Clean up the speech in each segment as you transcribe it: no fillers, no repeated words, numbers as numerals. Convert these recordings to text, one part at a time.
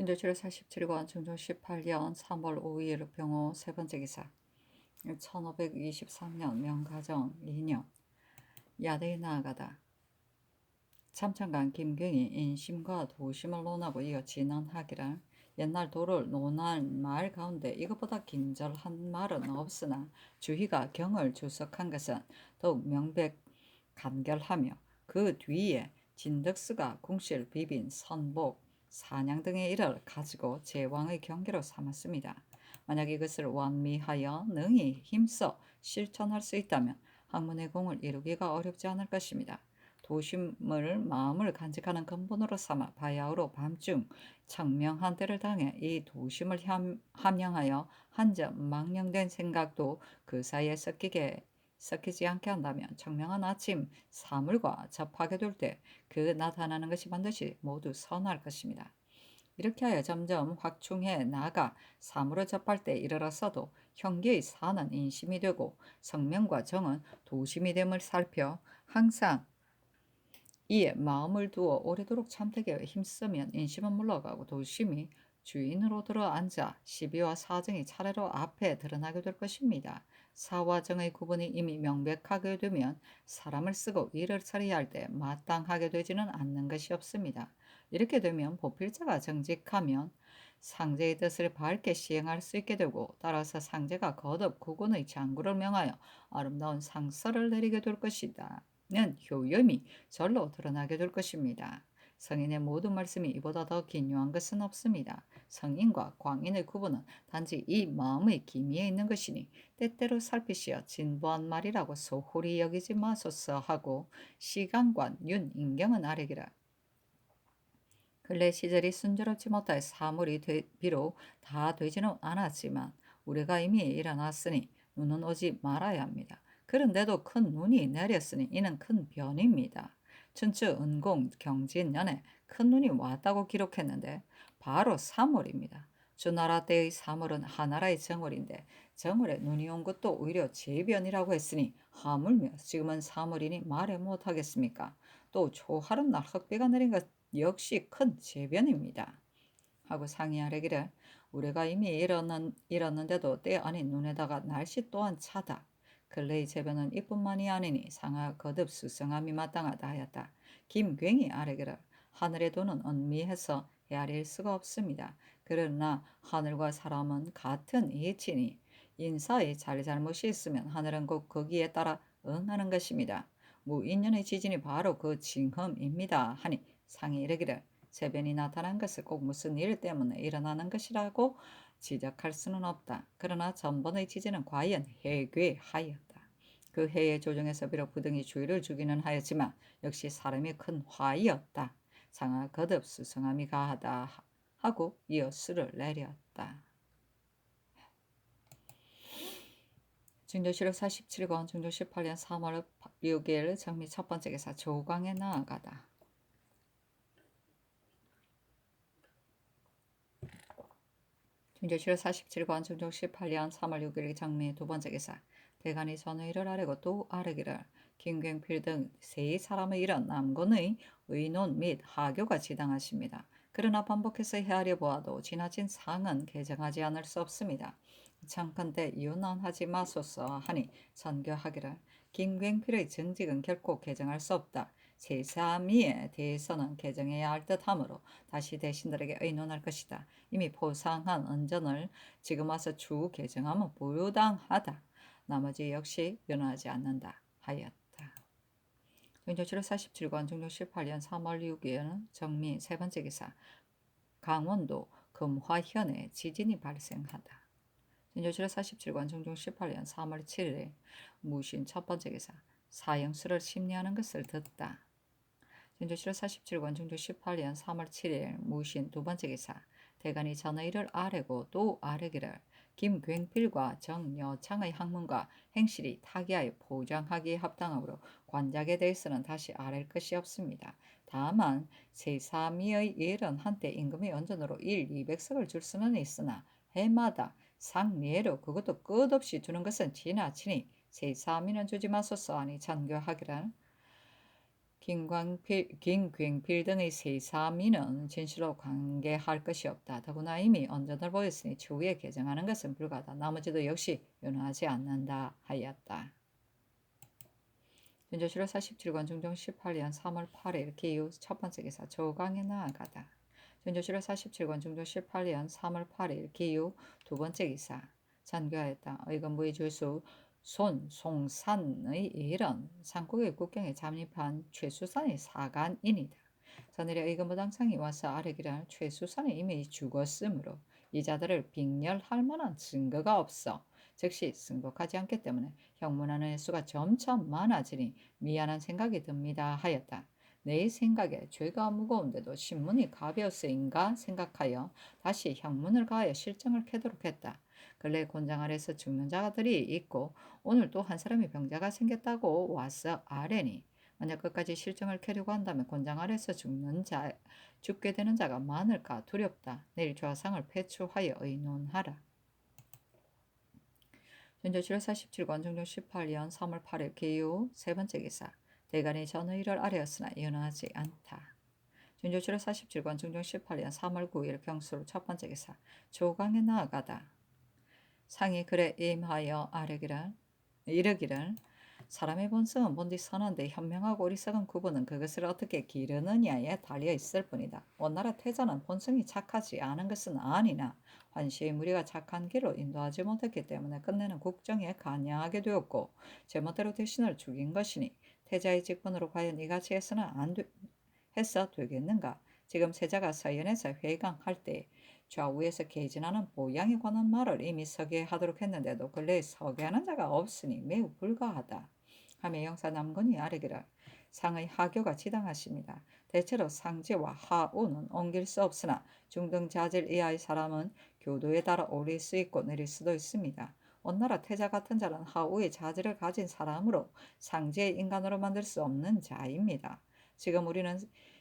진도시로 47권 중종 18년 3월 5일 병호 세 번째 기사 1523년 명가정 2년 야대에 나아가다 참찬간 김경이 인심과 도심을 논하고 이어 진언하기를 옛날 도를 논한 말 가운데 이것보다 긴절한 말은 없으나 주희가 경을 주석한 것은 더욱 명백간결하며 그 뒤에 진덕스가 궁실 비빈 선복 사냥 등의 일을 가지고 제왕의 경계로 삼았습니다. 만약 이것을 완미하여 능히 힘써 실천할 수 있다면 학문의 공을 이루기가 어렵지 않을 것입니다. 도심을 마음을 간직하는 근본으로 삼아 바야흐로 밤중 청명한 때를 당해 이 도심을 함양하여 한 점 망령된 생각도 그 사이에 섞이지 않게 한다면 청명한 아침 사물과 접하게 될 때 그 나타나는 것이 반드시 모두 선할 것입니다. 이렇게 하여 점점 확충해 나가 사물을 접할 때 이르러서도 형계의 사는 인심이 되고 성명과 정은 도심이 됨을 살펴 항상 이에 마음을 두어 오래도록 참되게 힘쓰면 인심은 물러가고 도심이 주인으로 들어앉아 시비와 사정이 차례로 앞에 드러나게 될 것입니다. 사와 정의 구분이 이미 명백하게 되면 사람을 쓰고 일을 처리할 때 마땅하게 되지는 않는 것이 없습니다. 이렇게 되면 보필자가 정직하면 상제의 뜻을 밝게 시행할 수 있게 되고 따라서 상제가 거듭 국군의 장구를 명하여 아름다운 상서를 내리게 될 것이다. 는 효염이 절로 드러나게 될 것입니다. 성인의 모든 말씀이 이보다 더 기묘한 것은 없습니다. 성인과 광인의 구분은 단지 이 마음의 기미에 있는 것이니 때때로 살피시어 진보한 말이라고 소홀히 여기지 마소서 하고 시간관 윤인경은 아래기라. 근래 시절이 순조롭지 못해 사물이 비록 다 되지는 않았지만 우리가 이미 일어났으니 눈은 오지 말아야 합니다. 그런데도 큰 눈이 내렸으니 이는 큰 변입니다. 춘추 은공 경진년에 큰 눈이 왔다고 기록했는데 바로 3월입니다. 주나라 때의 3월은 하나라의 정월인데 정월에 눈이 온 것도 오히려 재변이라고 했으니 하물며 지금은 3월이니 말해 못하겠습니까? 또 초하룻날 흑비가 내린 것 역시 큰 재변입니다. 하고 상의하려기를 우리가 이미 일었는데도 때 아닌 눈에다가 날씨 또한 차다. 근래의 재변은 이뿐만이 아니니 상하 거듭 수성함이 마땅하다 하였다. 김괭이 아래기를 하늘의 도는 은미해서 헤아릴 수가 없습니다. 그러나 하늘과 사람은 같은 이치니 인사의 잘잘못이 있으면 하늘은 곧 거기에 따라 응하는 것입니다. 무인연의 지진이 바로 그 징흠입니다. 하니 상이 이르기를 재변이 나타난 것을 꼭 무슨 일 때문에 일어나는 것이라고 지적할 수는 없다. 그러나 전번의 지진은 과연 해괴하였다. 그 해의 조정에서 비록 부등이 주의를 주기는 하였지만 역시 사람이 큰 화이었다. 상하 거듭 수성함이 가하다 하고 이어 수를 내렸다. 중조실록 47권 중조 18년 3월 6일 정미 첫 번째 기사 조광에 나아가다. 중조실록 47권 중조 18년 3월 6일 정미 두 번째 기사 대간이 전의를 아뢰고 또 아뢰기를 김경필 등 세 사람의 이런 남군의 의논 및 하교가 지당하십니다. 그러나 반복해서 헤아려 보아도 지나친 상은 개정하지 않을 수 없습니다. 창컨대 유난하지 마소서 하니 선교하기를 김경필의 정직은 결코 개정할 수 없다. 제3위에 대해서는 개정해야 할 듯하므로 다시 대신들에게 의논할 것이다. 이미 포상한 언전을 지금 와서 추후 개정하면 부당하다. 나머지 역시 변하지 않는다 하였다. 중조실록 47권 중조 18년 3월 6일 정미 세 번째 기사 강원도 금화현에 지진이 발생하다. 진조실록 47권 중종 18년 3월 7일 무신 첫 번째 기사 사형수를 심리하는 것을 듣다. 진조실록 47권 중종 18년 3월 7일 무신 두 번째 기사 대간이 전의를 아뢰고 또 아뢰기를 김괭필과 정여창의 학문과 행실이 타기하여 포장하기에 합당하므로 관작에 대해서는 다시 아랠 것이 없습니다. 다만 세3위의 일은 한때 임금의 언전으로 200석을 줄 수는 있으나 해마다 상례로 그것도 끝없이 주는 것은 지나치니 세3위는 주지 마소서 하니 전교하기를 김광필 등의 세3인은 진실로 관계할 것이 없다. 더구나 이미 언전을 보였으니 추후에 개정하는 것은 불가하다. 나머지도 역시 윤호하지 않는다 하였다. 준조실록 47권 중종 18년 3월 8일 기후 첫 번째 기사 조강에 나아가다. 준조실록 47권 중종 18년 3월 8일 기후 두 번째 기사 전교하였다. 의건부의 주수 송산의 일은 삼국의 국경에 잠입한 최수산의 사간인이다. 선일의 의건부 당상이 와서 아뢰기를 최수산이 이미 죽었으므로 이자들을 빙렬할 만한 증거가 없어 즉시 승복하지 않기 때문에 형문하는 수가 점차 많아지니 미안한 생각이 듭니다 하였다. 내 생각에 죄가 무거운데도 신문이 가벼웠으인가 생각하여 다시 형문을 가하여 실정을 캐도록 했다. 근래 곤장 아래서 죽는 자들이 있고 오늘 또 한 사람이 병자가 생겼다고 와서 아뢰니 만약 끝까지 실정을 캐려고 한다면 곤장 아래서 죽게 되는 자가 많을까 두렵다. 내일 좌상을 배출하여 의논하라. 준조실록 47권 중종 18년 3월 8일 기후 세 번째 기사 대간이 전의를 아뢰었으나 연하지 않다. 준조실록 47권 중종 18년 3월 9일 경술 첫 번째 기사 조강에 나아가다. 상이 그래 임하여 이르기를 사람의 본성은 본디 선한데 현명하고 어리석은 구분은 그것을 어떻게 기르느냐에 달려 있을 뿐이다. 원나라 태자는 본성이 착하지 않은 것은 아니나 환시의 무리가 착한 길로 인도하지 못했기 때문에 끝내는 국정에 관여하게 되었고 제멋대로 대신을 죽인 것이니 태자의 직분으로 과연 이같이 해서 되겠는가? 지금 세자가 서연에서 회강할 때 좌우에서 개진하는 보양에 관한 말을 이미 서계하도록 했는데도 근래에 서계하는 자가 없으니 매우 불가하다. 하며 영사 남건이 아뢰기를 상의 하교가 지당하십니다. 대체로 상제와 하우는 옮길 수 없으나 중등자질 이하의 사람은 교도에 따라 오를 수 있고 내릴 수도 있습니다. 원나라 태자 같은 자는 하우의 자질을 가진 사람으로 상제의 인간으로 만들 수 없는 자입니다. 지금 우리는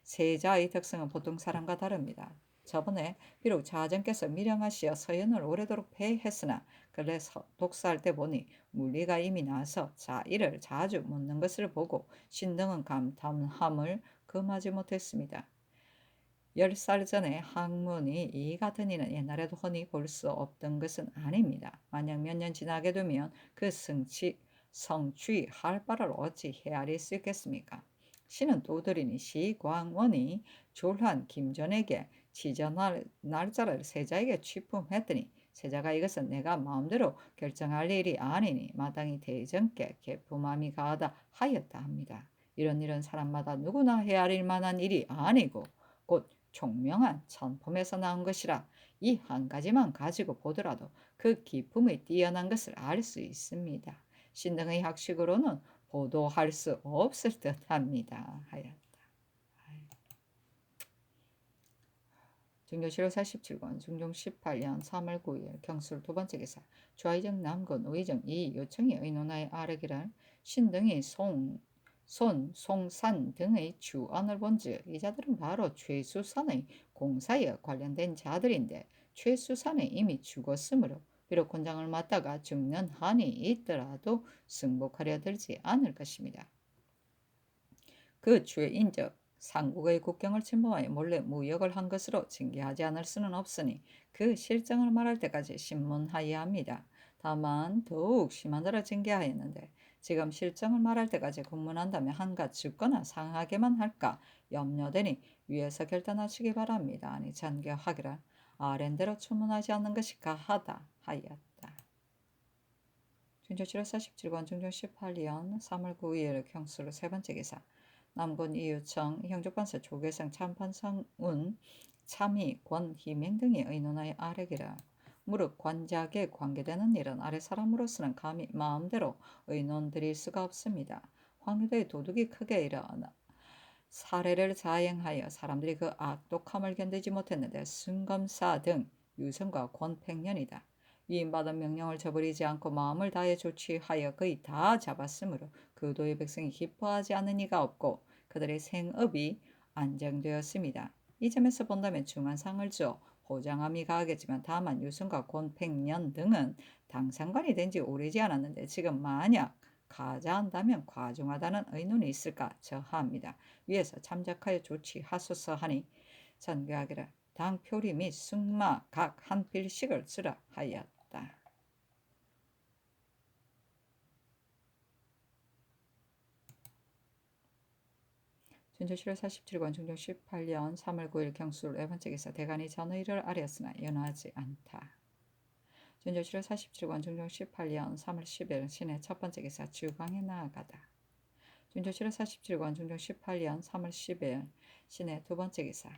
세자의 특성은 보통 사람과 다릅니다. 저번에 비록 자전께서 미령하시어 서연을 오래도록 폐했으나 근래 독사할 때 보니 물리가 이미 나서 이를 자주 묻는 것을 보고 신등은 감탄함을 금하지 못했습니다. 10살 전에 학문이 이 같은 이는 옛날에도 흔히 볼 수 없던 것은 아닙니다. 만약 몇 년 지나게 되면 그 성취할 바를 어찌 헤아릴 수 있겠습니까? 신은 또들이니 시광원이 졸한 김전에게 치전할 날짜를 세자에게 취품했더니 세자가 이것은 내가 마음대로 결정할 일이 아니니 마땅히 대전께 개품함이 가하다 하였다 합니다. 이런 일은 사람마다 누구나 헤아릴 만한 일이 아니고 곧 총명한 천품에서 나온 것이라 이 한 가지만 가지고 보더라도 그 기품이 뛰어난 것을 알 수 있습니다. 신등의 학식으로는 보도할 수 없을 듯합니다 하였다. 중조실록 47권 중종 18년 3월 9일 경술 두 번째 기사 좌의정 남건 의정 이 요청이 의논하여 아뢰기를 신등이 송산 등의 주언을 본즉 이 자들은 바로 최수산의 공사에 관련된 자들인데 최수산이 이미 죽었으므로 비록 곤장을 맞다가 죽는 한이 있더라도 승복하려 들지 않을 것입니다. 그 죄인적 삼국의 국경을 침범하여 몰래 무역을 한 것으로 징계하지 않을 수는 없으니 그 실정을 말할 때까지 신문하여야 합니다. 다만 더욱 심한 자를 징계하였는데 지금 실정을 말할 때까지 국문한다면 한갓 죽거나 상하게만 할까 염려되니 위에서 결단하시기 바랍니다. 아니 전개하기를 아랜대로 추문하지 않는 것이 가하다 하였다. 준조실록 47권 중종 18년 3월 9일 경술 세 번째 기사 남군 이유청 형조관사 조계성 참판성운 참의 권희맹 등이 의논하여 아뢰기를 무릇 관작에 관계되는 일은 아래 사람으로서는 감히 마음대로 의논 드릴 수가 없습니다. 황유도의 도둑이 크게 일어나 사례를 자행하여 사람들이 그 악독함을 견디지 못했는데 순검사 등 유성과 권팽년이다. 위임받은 명령을 저버리지 않고 마음을 다해 조치하여 거의 다 잡았으므로 그 도의 백성이 기뻐하지 않는 이가 없고 그들의 생업이 안정되었습니다. 이 점에서 본다면 중한상을 주어 보장함이 가하겠지만 다만 유승과 권팽년 등은 당상관이 된 지 오래지 않았는데 지금 만약 가자한다면 과중하다는 의논이 있을까 저하합니다. 위에서 참작하여 조치하소서 하니 전교하기를 당 표리 및 승마 각 한 필씩을 쓰라 하였다. 준조 7월 47일 중종 18년 3월 9일 경술 네 번째 기사 대간이 전의를 아뢰었으나 연호하지 않다. 준조 7월 47일 중종 18년 3월 10일 신의 첫 번째 기사 주방에 나아가다. 준조 7월 47일 중종 18년 3월 10일 신의 두 번째 기사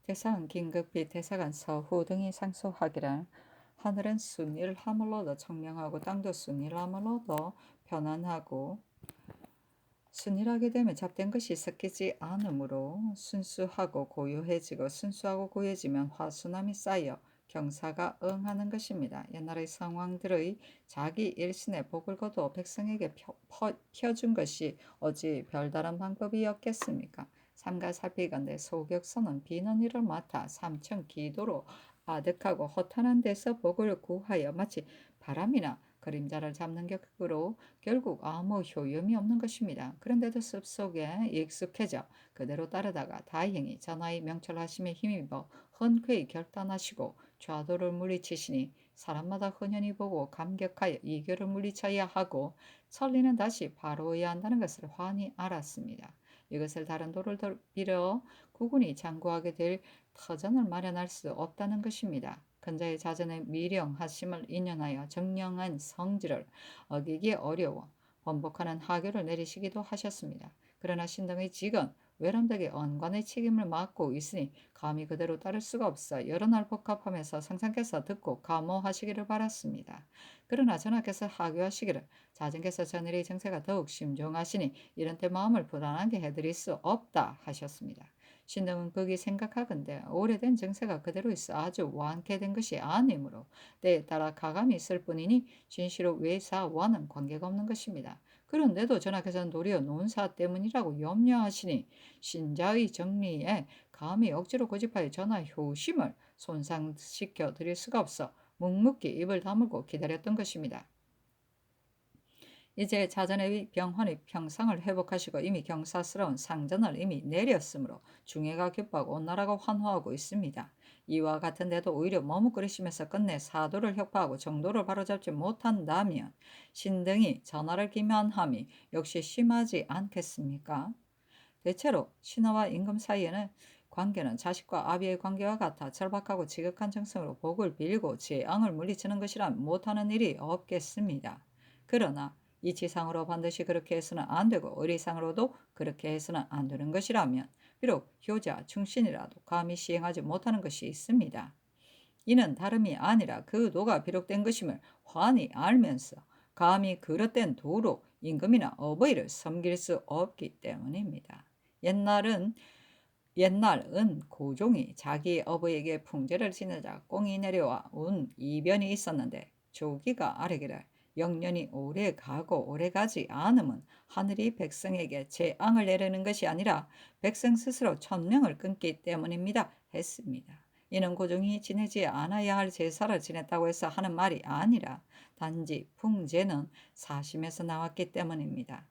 대사은 긴급히 대사관 서후 등이 상소하기를 하늘은 순일함으로도 청명하고 땅도 순일함으로도 편안하고 순일하게 되면 잡된 것이 섞이지 않으므로 순수하고 고요해지고 순수하고 고요해지면 화순함이 쌓여 경사가 응하는 것입니다. 옛날의 성왕들의 자기 일신의 복을 거둬 백성에게 펴준 것이 어찌 별다른 방법이었겠습니까? 삼가 살피건대 소격선은 비는 일을 맡아 삼천 기도로 아득하고 허탄한 데서 복을 구하여 마치 바람이나 그림자를 잡는 격으로 결국 아무 효용이 없는 것입니다. 그런데도 습속에 익숙해져 그대로 따르다가 다행히 전하의 명철하심에 힘입어 흔쾌히 결단하시고 좌도를 물리치시니 사람마다 흔연히 보고 감격하여 이교를 물리쳐야 하고 천리는 다시 바로해야 한다는 것을 환히 알았습니다. 이것을 다른 도를 빌어 국군이 장구하게 될 터전을 마련할 수 없다는 것입니다. 근자의 자전의 미령하심을 인연하여 정령한 성질을 어기기 어려워 번복하는 하교를 내리시기도 하셨습니다. 그러나 신등의 직은 외람되게 언관의 책임을 맡고 있으니 감히 그대로 따를 수가 없어 여러 날 복합하면서 상상께서 듣고 감호하시기를 바랐습니다. 그러나 전하께서 하교하시기를 자전께서 전일의 정세가 더욱 심종하시니 이런 때 마음을 불안하게 해드릴 수 없다 하셨습니다. 신등은 극이 생각하건대 오래된 정세가 그대로 있어 아주 완쾌된 것이 아니므로 때에 따라 가감이 있을 뿐이니 진시로 외사와는 관계가 없는 것입니다. 그런데도 전하께서는 도리어 논사 때문이라고 염려하시니 신자의 정리에 감히 억지로 고집하여 전하 효심을 손상시켜 드릴 수가 없어 묵묵히 입을 다물고 기다렸던 것입니다. 이제 자전의 병환의 평상을 회복하시고 이미 경사스러운 상전을 이미 내렸으므로 중해가 기뻐하고 온 나라가 환호하고 있습니다. 이와 같은데도 오히려 머뭇거리시면서 끝내 사도를 혁파하고 정도를 바로잡지 못한다면 신등이 전하를 기만함이 역시 심하지 않겠습니까? 대체로 신하와 임금 사이에는 관계는 자식과 아비의 관계와 같아 절박하고 지극한 정성으로 복을 빌고 재앙을 물리치는 것이란 못하는 일이 없겠습니다. 그러나 이치상으로 반드시 그렇게 해서는 안 되고 의리상으로도 그렇게 해서는 안 되는 것이라면 비록 효자, 충신이라도 감히 시행하지 못하는 것이 있습니다. 이는 다름이 아니라 그 도가 비록된 것임을 환히 알면서 감히 그릇된 도로 임금이나 어버이를 섬길 수 없기 때문입니다. 옛날은 고종이 자기 어버이에게 풍제를 지내자 꽁이 내려와 운 이변이 있었는데 조기가 아뢰기를 영년이 오래 가고 오래 가지 않으면 하늘이 백성에게 재앙을 내리는 것이 아니라 백성 스스로 천명을 끊기 때문입니다. 했습니다. 이는 고종이 지내지 않아야 할 제사를 지냈다고 해서 하는 말이 아니라 단지 풍제는 사심에서 나왔기 때문입니다.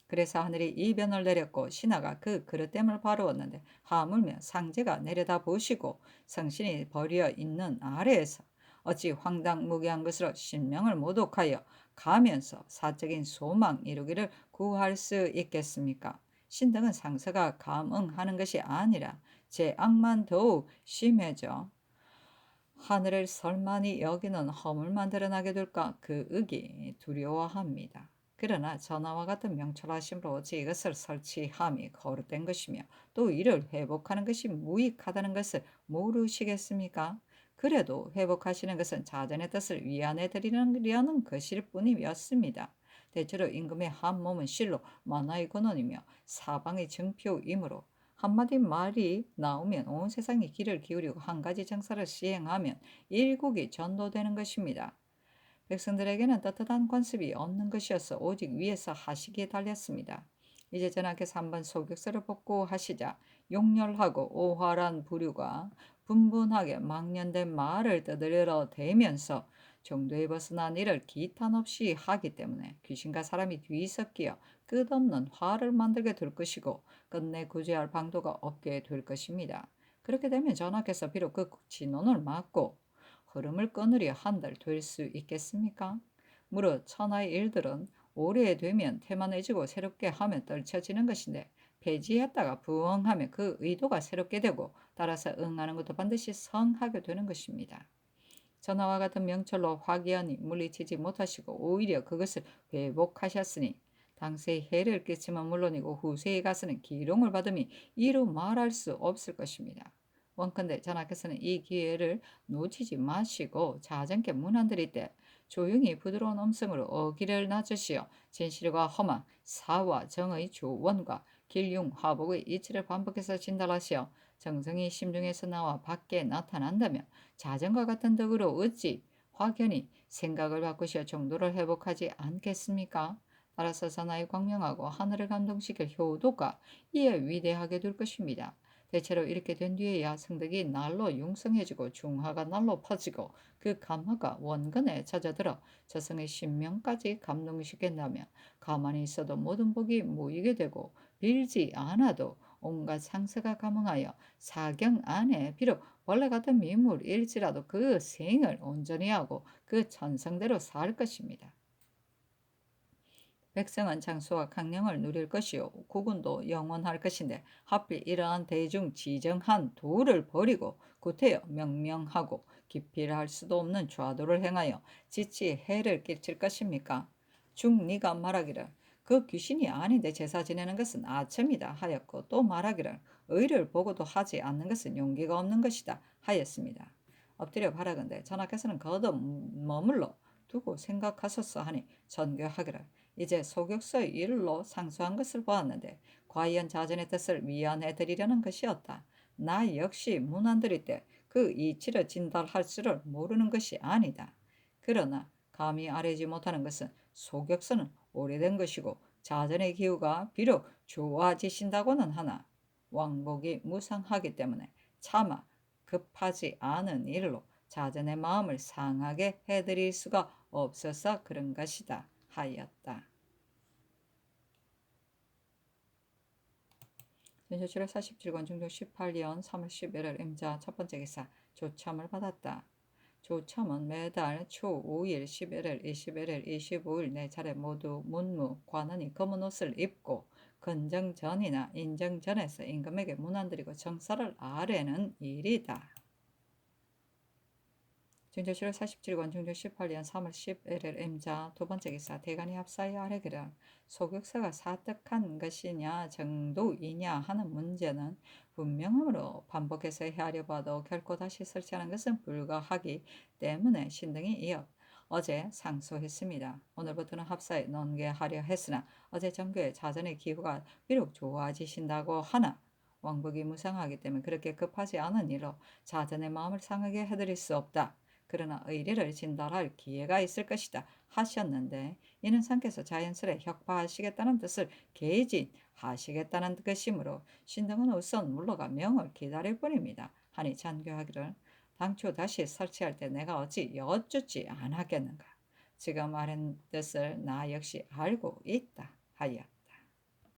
그래서 하늘이 이변을 내렸고 신하가 그 그릇됨을 바루었는데 하물며 상제가 내려다 보시고 성신이 버려 있는 아래에서 어찌 황당무계한 것으로 신명을 모독하여 가면서 사적인 소망 이루기를 구할 수 있겠습니까? 신등은 상서가 감응하는 것이 아니라 재앙만 더욱 심해져 하늘을 설만히 여기는 허물만 드러나게 될까 그 의기 두려워합니다. 그러나 전하와 같은 명철하심으로 어찌 이것을 설치함이 거룩된 것이며 또 이를 회복하는 것이 무익하다는 것을 모르시겠습니까? 그래도 회복하시는 것은 자전의 뜻을 위안해 드리려는 것일 뿐이었습니다. 대체로 임금의 한 몸은 실로 만화의 근원이며 사방의 정표이므로 한마디 말이 나오면 온 세상이 귀를 기울이고 한 가지 정사를 시행하면 일국이 전도되는 것입니다. 백성들에게는 떳떳한 관습이 없는 것이어서 오직 위에서 하시기에 달렸습니다. 이제 전하께서 한번 소격서를 복구하시자 용렬하고 오활한 부류가 분분하게 망년된 말을 떠들어 대면서 정도에 벗어난 일을 기탄 없이 하기 때문에 귀신과 사람이 뒤섞여 끝없는 화를 만들게 될 것이고 끝내 구제할 방도가 없게 될 것입니다. 그렇게 되면 전하께서 비록 그 진원을 막고 흐름을 끊으려 한들 될 수 있겠습니까? 무릇 천하의 일들은 오래되면 태만해지고 새롭게 하면 떨쳐지는 것인데 폐지했다가 부응하면 그 의도가 새롭게 되고 따라서 응하는 것도 반드시 성하게 되는 것입니다. 전하와 같은 명철로 화기하니 물리치지 못하시고 오히려 그것을 회복하셨으니 당세에 해를 끼치면 물론이고 후세에 가서는 기롱을 받음이 이루 말할 수 없을 것입니다. 원컨대 전하께서는 이 기회를 놓치지 마시고 자전께 문안드릴 때 조용히 부드러운 음성으로 어기를 낮추시어 진실과 험한 사와 정의 조원과 길융 화복의 이치를 반복해서 진달하시어 정성이 심중에서 나와 밖에 나타난다며 자전과 같은 덕으로 어찌 확연히 생각을 바꾸시어 정도를 회복하지 않겠습니까? 따라서 사나이 광명하고 하늘을 감동시킬 효도가 이에 위대하게 될 것입니다. 대체로 이렇게 된 뒤에야 성덕이 날로 융성해지고 중화가 날로 퍼지고 그 감화가 원근에 젖어들어 저승의 신명까지 감동시킨다며 가만히 있어도 모든 복이 모이게 되고 빌지 않아도 온갖 상처가 감흥하여 사경 안에 비록 원래 같은 미물일지라도 그 생을 온전히 하고 그 천성대로 살 것입니다. 백성은 장수와 강령을 누릴 것이요 국군도 영원할 것인데 하필 이러한 대중 지정한 도를 버리고 구태여 명명하고 기필할 수도 없는 좌도를 행하여 지치 해를 끼칠 것입니까? 중리가 말하기를 그 귀신이 아닌데 제사 지내는 것은 아첨이다 하였고 또 말하기를 의를 보고도 하지 않는 것은 용기가 없는 것이다 하였습니다. 엎드려 바라건대 전하께서는 거듭 머물러 두고 생각하소서 하니 전교하기를 이제 소격서의 일로 상소한 것을 보았는데 과연 자전의 뜻을 미안해 드리려는 것이었다. 나 역시 문안드릴 때 그 이치를 진달할 줄을 모르는 것이 아니다. 그러나 감히 아뢰지 못하는 것은 소격서는 오래된 것이고 자전의 기후가 비록 좋아지신다고는 하나 왕복이 무상하기 때문에 차마 급하지 않은 일로 자전의 마음을 상하게 해드릴 수가 없어서 그런 것이다 하였다. 전조실록 47권 중종 18년 3월 11일 임자 첫 번째 기사 조참을 받았다. 조참은 매달 초 5일, 11일, 21일, 25일 네 차례 모두 문무, 관원이 검은 옷을 입고 건정 전이나 인정 전에서 임금에게 문안드리고 정사를 아뢰는 일이다. 중조실록 47권 중조 18년 3월 11일 임자 두 번째 기사 대간이 합사하여 아뢰기를 소격서가 사득한 것이냐 정도이냐 하는 문제는 분명함으로 반복해서 헤아려 봐도 결코 다시 설치하는 것은 불가하기 때문에 신등이 이어 어제 상소했습니다. 오늘부터는 합사에 논개하려 했으나 어제 정교의 자전의 기후가 비록 좋아지신다고 하나 왕복이 무상하기 때문에 그렇게 급하지 않은 일로 자전의 마음을 상하게 해드릴 수 없다. 그러나 의리를 진달할 기회가 있을 것이다 하셨는데 이는 상께서 자연스레 혁파하시겠다는 뜻을 개진하시겠다는 것이므로 신등은 우선 물러가 명을 기다릴 뿐입니다. 하니 잔교하기를 당초 다시 설치할 때 내가 어찌 여쭙지 않았겠는가. 지금 아는 뜻을 나 역시 알고 있다 하였다.